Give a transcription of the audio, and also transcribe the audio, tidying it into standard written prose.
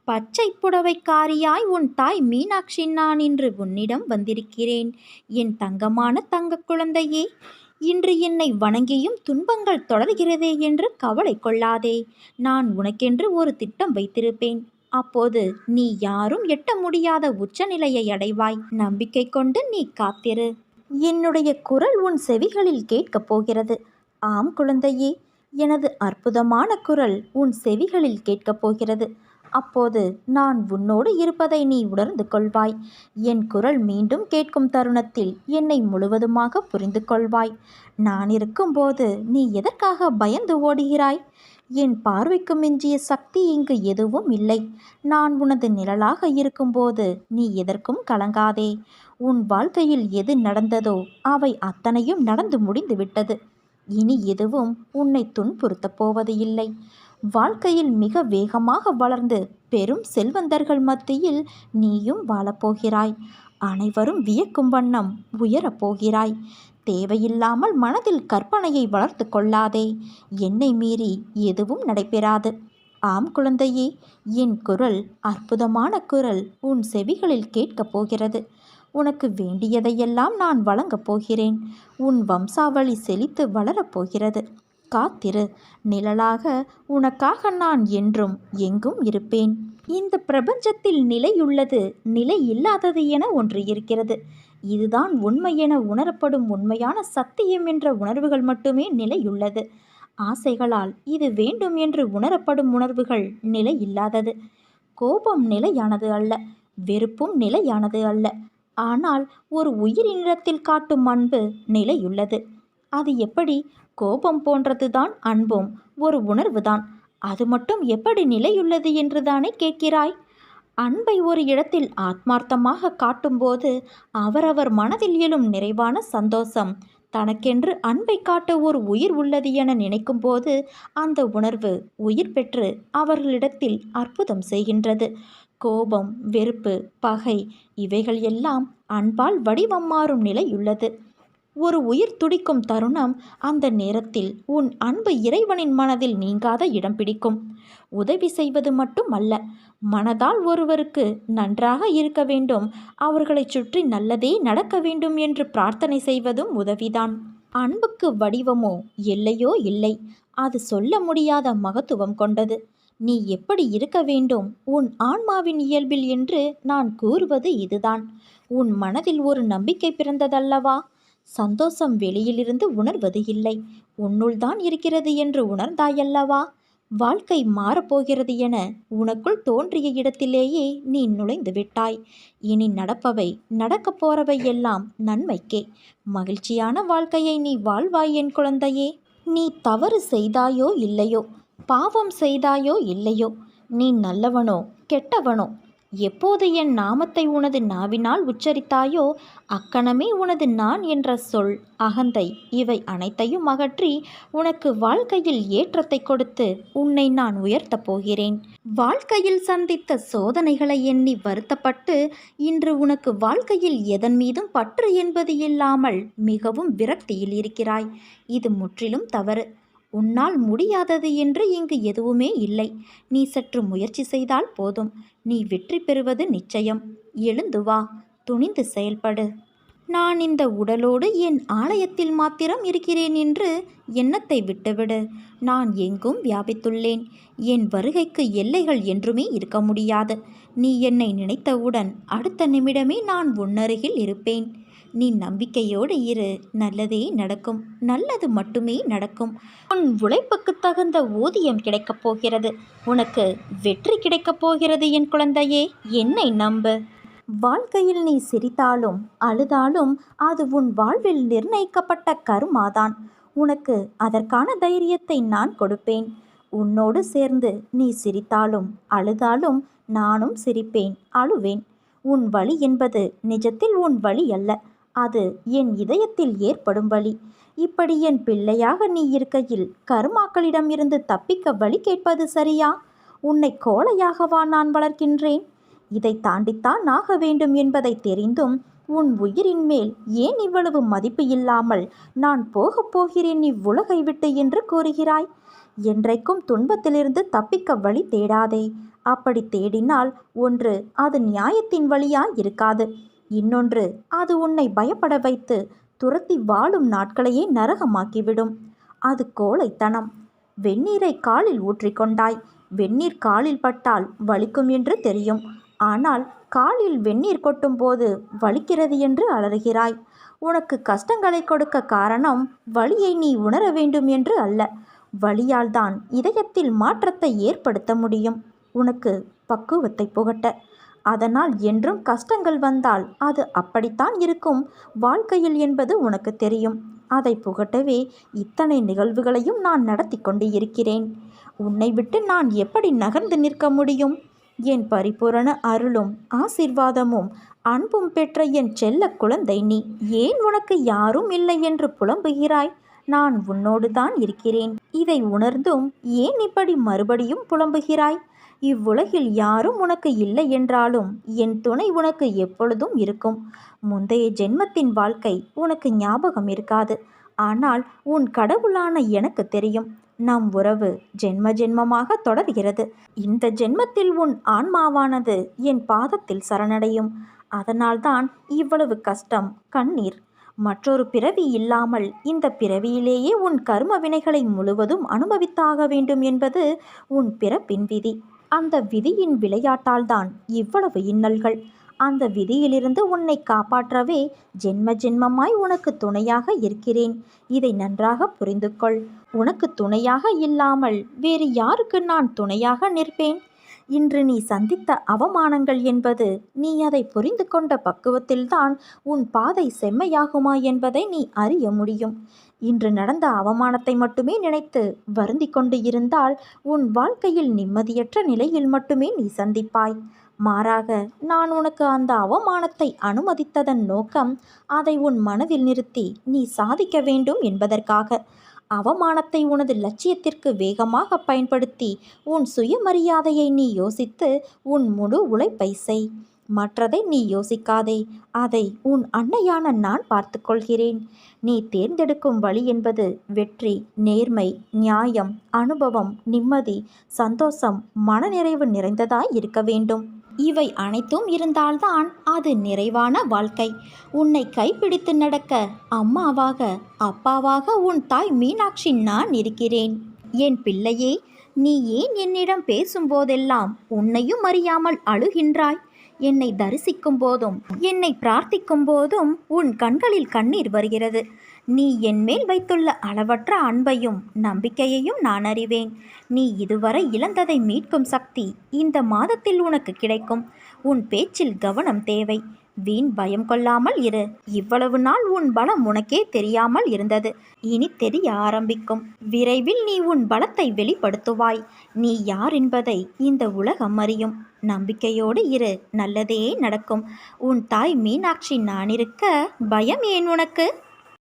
பச்சை புடவைக்காரியாய் உன் தாய் மீனாட்சி நான் இன்று உன்னிடம் வந்திருக்கிறேன். என் தங்கமான தங்க குழந்தையே, இன்று என்னை வணங்கியும் துன்பங்கள் தொடர்கிறதே என்று கவலை கொள்ளாதே. நான் உனக்கென்று ஒரு திட்டம் வைத்திருப்பேன். அப்போது நீ யாரும் எட்ட முடியாத உச்சநிலையை அடைவாய். நம்பிக்கை கொண்டு நீ காத்திரு. என்னுடைய குரல் உன் செவிகளில் கேட்கப் போகிறது. ஆம் குழந்தையே, எனது அற்புதமான குரல் உன் செவிகளில் கேட்கப் போகிறது. அப்போது நான் உன்னோடு இருப்பதை நீ உணர்ந்து கொள்வாய். என் குரல் மீண்டும் கேட்கும் தருணத்தில் என்னை முழுவதுமாக புரிந்து கொள்வாய். நான் இருக்கும்போது நீ எதற்காக பயந்து ஓடுகிறாய்? என் பார்வைக்கு மிஞ்சிய சக்தி இங்கு எதுவும் இல்லை. நான் உனது நிழலாக இருக்கும்போது நீ எதற்கும் கலங்காதே. உன் வாழ்க்கையில் எது நடந்ததோ அவை அத்தனையும் நடந்து முடிந்துவிட்டது. இனி எதுவும் உன்னை துன்புறுத்தப் போவது இல்லை. வாழ்க்கையில் மிக வேகமாக வளர்ந்து பெரும் செல்வந்தர்கள் மத்தியில் நீயும் வாழப்போகிறாய். அனைவரும் வியக்கும் வண்ணம் உயரப்போகிறாய். தேவையில்லாமல் மனதில் கற்பனையை வளர்த்து கொள்ளாதே. என்னை மீறி எதுவும் நடைபெறாது. ஆம் குழந்தையே, என் குரல் அற்புதமான குரல் உன் செவிகளில் கேட்கப் போகிறது. உனக்கு வேண்டியதையெல்லாம் நான் வழங்கப் போகிறேன். உன் வம்சாவளி செழித்து வளரப்போகிறது. காத்திரு. நிழலாக உனக்காக நான் என்றும் எங்கும் இருப்பேன். இந்த பிரபஞ்சத்தில் நிலையுள்ளது, நிலை இல்லாதது என ஒன்று இருக்கிறது. இதுதான் உண்மை என உணரப்படும் உண்மையான சத்தியம் என்ற உணர்வுகள் மட்டுமே நிலையுள்ளது. ஆசைகளால் இது வேண்டும் என்று உணரப்படும் உணர்வுகள் நிலை இல்லாதது. கோபம் நிலையானது அல்ல, வெறுப்பும் நிலையானது அல்ல. ஆனால் ஒரு உயிரினிடத்தில் காட்டும் அன்பு நிலையுள்ளது. அது எப்படி? கோபம் போன்றதுதான் அன்பும் ஒரு உணர்வுதான். அது மட்டும் எப்படி நிலையுள்ளது என்று தானே கேட்கிறாய்? அன்பை ஒரு இடத்தில் ஆத்மார்த்தமாக காட்டும்போது அவரவர் மனதில் எழும் நிறைவான சந்தோஷம், தனக்கென்று அன்பை காட்ட ஒரு உயிர் உள்ளது என நினைக்கும் போது அந்த உணர்வு உயிர் பெற்று அவர்களிடத்தில் அற்புதம் செய்கின்றது. கோபம், வெறுப்பு, பகை இவைகள் எல்லாம் அன்பால் வடிவம் மாறும் நிலையுள்ளது. ஒரு உயிர் துடிக்கும் தருணம், அந்த நேரத்தில் உன் அன்பு இறைவனின் மனதில் நீங்காத இடம் பிடிக்கும். உதவி செய்வது மட்டும் அல்ல, மனதால் ஒருவருக்கு நன்றாக இருக்க வேண்டும், அவர்களை சுற்றி நல்லதே நடக்க வேண்டும் என்று பிரார்த்தனை செய்வதும் உதவிதான். அன்புக்கு வடிவமோ எல்லையோ இல்லை. அது சொல்ல முடியாத மகத்துவம் கொண்டது. நீ எப்படி இருக்க வேண்டும் உன் ஆன்மாவின் இயல்பில் என்று நான் கூறுவது இதுதான். உன் மனதில் ஒரு நம்பிக்கை பிறந்ததல்லவா? சந்தோஷம் வெளியிலிருந்து உணர்வது இல்லை, உன்னுள் தான் இருக்கிறது என்று உணர்ந்தாயல்லவா? வாழ்க்கை மாறப்போகிறது என உனக்குள் தோன்றிய இடத்திலேயே நீ நுழைந்து விட்டாய். இனி நடப்பவை, நடக்கப் போறவை எல்லாம் நன்மைக்கே. மகிழ்ச்சியான வாழ்க்கையை நீ வாழ்வாய் என் குழந்தையே. நீ தவறு செய்தாயோ இல்லையோ, பாவம் செய்தாயோ இல்லையோ, நீ நல்லவனோ கெட்டவனோ, எப்போது என் நாமத்தை உனது நாவினால் உச்சரித்தாயோ அக்கணமே உனது நான் என்ற சொல், அகந்தை இவை அனைத்தையும் அகற்றி உனக்கு வாழ்க்கையில் ஏற்றத்தை கொடுத்து உன்னை நான் உயர்த்தப் போகிறேன். வாழ்க்கையில் சந்தித்த சோதனைகளை எண்ணி வருத்தப்பட்டு இன்று உனக்கு வாழ்க்கையில் எதன் மீதும் பற்று என்பது இல்லாமல் மிகவும் விரக்தியில் இருக்கிறாய். இது முற்றிலும் தவறு. உன்னால் முடியாதது என்று இங்கு எதுவுமே இல்லை. நீ சற்று முயற்சி செய்தால் போதும். நீ வெற்றி பெறுவது நிச்சயம். எழுந்து வா, துணிந்து செயல்படு. நான் இந்த உடலோடு என் ஆலயத்தில் மாத்திரம் இருக்கிறேன் என்று எண்ணத்தை விட்டுவிடு. நான் எங்கும் வியாபித்துள்ளேன். என் வருகைக்கு எல்லைகள் என்றுமே இருக்க முடியாது. நீ என்னை நினைத்தவுடன் அடுத்த நிமிடமே நான் உன்னருகில் இருப்பேன். நீ நம்பிக்கையோடு இரு. நல்லதே நடக்கும். நல்லது மட்டுமே நடக்கும். உன் உழைப்புக்கு தகுந்த ஊதியம் கிடைக்கப் போகிறது. உனக்கு வெற்றி கிடைக்கப் போகிறது என் குழந்தையே. என்னை நம்பு. வாழ்க்கையில் நீ சிரித்தாலும் அழுதாலும் அது உன் வாழ்வில் நிர்ணயிக்கப்பட்ட கருமாதான். உனக்கு அதற்கான தைரியத்தை நான் கொடுப்பேன். உன்னோடு சேர்ந்து நீ சிரித்தாலும் அழுதாலும் நானும் சிரிப்பேன், அழுவேன். உன் வலி என்பது நிஜத்தில் உன் வலி அல்ல, அது என் இதயத்தில் ஏற்படும் வலி. இப்படி என் பிள்ளையாக நீ இருக்கையில் கருமாக்களிடம் இருந்து தப்பிக்க வழி கேட்பது சரியா? உன்னை கோழையாகவா நான் வளர்க்கின்றேன்? இதை தாண்டித்தான் ஆக வேண்டும் என்பதை தெரிந்தும் உன் உயிரின் மேல் ஏன் இவ்வளவு மதிப்பு இல்லாமல் நான் போகப் போகிறேன் இவ்வுலகை விட்டு என்று கூறுகிறாய்? என்றைக்கும் துன்பத்திலிருந்து தப்பிக்க வழி தேடாதே. அப்படி தேடினால் ஒன்று அது நியாயத்தின் வழியாய் இருக்காது, இன்னொன்று அது உன்னை பயப்பட வைத்து துரத்தி வாழும் நாட்களையே நரகமாக்கிவிடும். அது கோழைத்தனம். வெந்நீரை காலில் ஊற்றிக்கொண்டாய். வெந்நீர் காலில் பட்டால் வலிக்கும் என்று தெரியும். ஆனால் காலில் வெந்நீர் கொட்டும் போது வலிக்கிறது என்று அலறுகிறாய். உனக்கு கஷ்டங்களை கொடுக்க காரணம் வலியை நீ உணர வேண்டும் என்று அல்ல. வலியால் தான் இதயத்தில் மாற்றத்தை ஏற்படுத்த முடியும். உனக்கு பக்குவத்தை புகட்ட. அதனால் என்றும் கஷ்டங்கள் வந்தால் அது அப்படித்தான் இருக்கும் வாழ்க்கையில் என்பது உனக்கு தெரியும். அதை புகட்டவே இத்தனை நிகழ்வுகளையும் நான் நடத்தி கொண்டு இருக்கிறேன். உன்னை விட்டு நான் எப்படி நகர்ந்து நிற்க முடியும்? என் பரிபூரண அருளும் ஆசீர்வாதமும் அன்பும் பெற்ற என் செல்ல குழந்தை நீ. ஏன் உனக்கு யாரும் இல்லை என்று புலம்புகிறாய்? நான் உன்னோடு தான் இருக்கிறேன். இதை உணர்ந்தும் ஏன் இப்படி மறுபடியும் புலம்புகிறாய்? இவ்வுலகில் யாரும் உனக்கு இல்லை என்றாலும் என் துணை உனக்கு எப்பொழுதும் இருக்கும். முந்தைய ஜென்மத்தின் வாழ்க்கை உனக்கு ஞாபகம் இருக்காது. ஆனால் உன் கடவுளான எனக்கு தெரியும். நம் உறவு ஜென்ம ஜென்மமாக தொடர்கிறது. இந்த ஜென்மத்தில் உன் ஆன்மாவானது என் பாதத்தில் சரணடையும். அதனால்தான் இவ்வளவு கஷ்டம், கண்ணீர். மற்றொரு பிறவி இல்லாமல் இந்த பிறவியிலேயே உன் கர்ம வினைகளை முழுவதும் அனுபவித்தாக வேண்டும் என்பது உன் பிறப்பின் விதி. அந்த விதியின் விளையாட்டால்தான் இவ்வளவு இன்னல்கள். அந்த விதியிலிருந்து உன்னை காப்பாற்றவே ஜென்ம ஜென்மமாய் உனக்கு துணையாக இருக்கிறேன். இதை நன்றாக புரிந்து கொள். உனக்கு துணையாக இல்லாமல் வேறு யாருக்கு நான் துணையாக நிற்பேன்? இன்று நீ சந்தித்த அவமானங்கள் என்பது நீ அதை புரிந்து கொண்ட பக்குவத்தில்தான் உன் பாதை செம்மையாகுமா என்பதை நீ அறிய முடியும். இன்று நடந்த அவமானத்தை மட்டுமே நினைத்து வருந்தி கொண்டு இருந்தால் உன் வாழ்க்கையில் நிம்மதியற்ற நிலையில் மட்டுமே நீ சந்திப்பாய். மாறாக நான் உனக்கு அந்த அவமானத்தை அனுமதித்ததன் நோக்கம் அதை உன் மனதில் நிறுத்தி நீ சாதிக்க வேண்டும் என்பதற்காக. அவமானத்தை உனது லட்சியத்திற்கு வேகமாக பயன்படுத்தி உன் சுயமரியாதையை நீ யோசித்து உன் முழு உழைப்பை செய். மற்றதை நீ யோசிக்காதே. அதை உன் அன்னையான நான் பார்த்து கொள்கிறேன். நீ தேர்ந்தெடுக்கும் வழி என்பது வெற்றி, நேர்மை, நியாயம், அனுபவம், நிம்மதி, சந்தோஷம், மனநிறைவு நிறைந்ததாய் இருக்க வேண்டும். இவை அனைத்தும் இருந்தால்தான் அது நிறைவான வாழ்க்கை. உன்னை கைப்பிடித்து நடக்க அம்மாவாக, அப்பாவாக உன் தாய் மீனாட்சி நான் இருக்கிறேன். என் பிள்ளையே, நீ ஏன் என்னிடம் பேசும்போதெல்லாம் உன்னையும் அறியாமல் அழுகின்றாய்? என்னை தரிசிக்கும் போதும் என்னை பிரார்த்திக்கும் போதும் உன் கண்களில் கண்ணீர் வருகிறது. நீ என் மேல் வைத்துள்ள அளவற்ற அன்பையும் நம்பிக்கையையும் நான் அறிவேன். நீ இதுவரை இழந்ததை மீட்கும் சக்தி இந்த மாதத்தில் உனக்கு கிடைக்கும். உன் பேச்சில் கவனம் தேவை. வீண் பயம் கொள்ளாமல் இரு. இவ்வளவு நாள் உன் பலம் உனக்கே தெரியாமல் இருந்தது. இனி தெரிய ஆரம்பிக்கும். விரைவில் நீ உன் பலத்தை வெளிப்படுத்துவாய். நீ யார் என்பதை இந்த உலகம் அறியும். நம்பிக்கையோடு இரு. நல்லதே நடக்கும். உன் தாய் மீனாட்சி நான் இருக்க பயம் ஏன் உனக்கு?